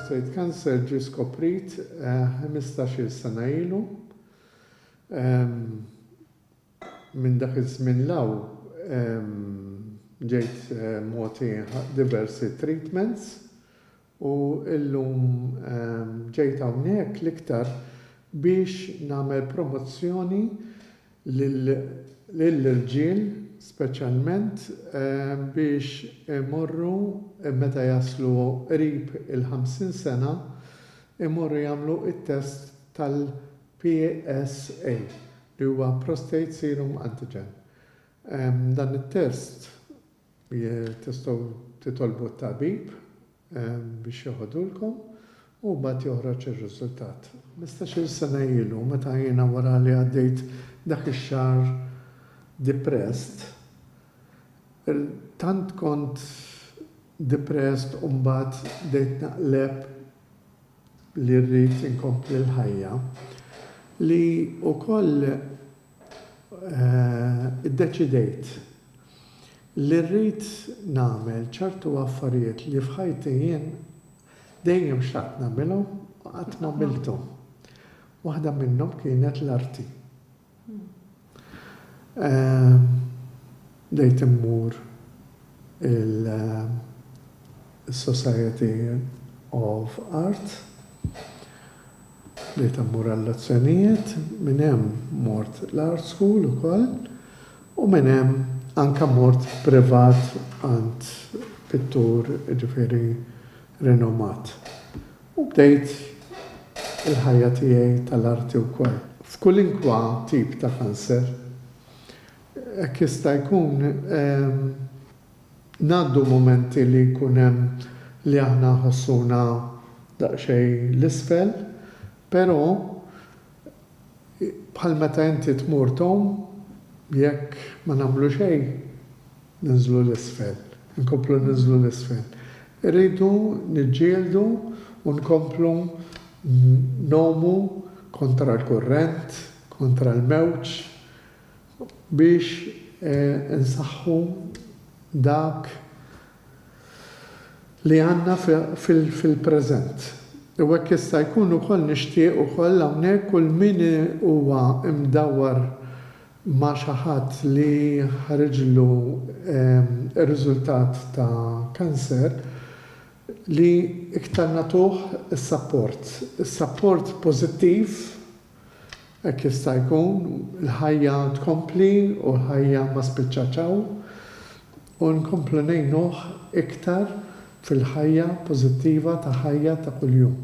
prostate cancer ġi skoprit 15 sena ilu. Minn dak iż-żmien law ġejt moti diversi treatments u illum ġejt hawnhekk l-iktar biex nagħmel promozzjoni lill-irġiel speċjalment biex imorru meta jaslu qrib il-50 sena imorru jagħmlu it-test tal-PSA li huwa Prostate Serum Antigen. Dan it-test tistgħu titolbu t-tabib biex joħodulkom u mbagħad joħroġ ir-riżultat. 15-il sena ilu meta jiena wara li għaddejt dak ix-xahar depressed, tant kont depressed u mbagħad bdejt naqleb li rrid inkompli l-ħajja li wkoll iddeċidejt li rrid nagħmel ċertu affarijiet li f'ħajti jien dejjem xtaqt nagħmilhom u qatt ma għamilthom. Waħda minnhom kienet l-arti. Dejt immur il-Society of Art, dejt immur għall-lezzjonijiet, minn hemm mort l-Art School ukoll u minn hemm anke mort privat għand pittur ġifieri renomat. U bdejt il-ħajja tiegħi tal-arti wkoll. F'kullinkwa tip ta' kanser, hekk jista' jkun ngħaddu momenti li jkun hemm li aħna ħossuna daqsxejn l-isfel, però bħal meta inti tmur tom jekk ma nagħmlu xejn ninżlu l-isfel, nkomplu ninżlu l-isfel. Irridu niġġieldu u nkomplu nomu kontra l-kurrent, kontra l-mewġ biex nsaħħu dak li għandna fil-preżent. U hekk jista' jkun ukoll nixtieq ukoll hawnhekk kull min huwa imdawwar ma' xi ħadd li ħareġlu ir-riżultat ta' kanser li iktar nagħtuh is-support pożittiv hekk jista' jkun il-ħajja tkompli u l-ħajja ma spiċċaċaw u nkomplu ngħinuh iktar fil-ħajja pożittiva ta' ħajja ta' kuljum.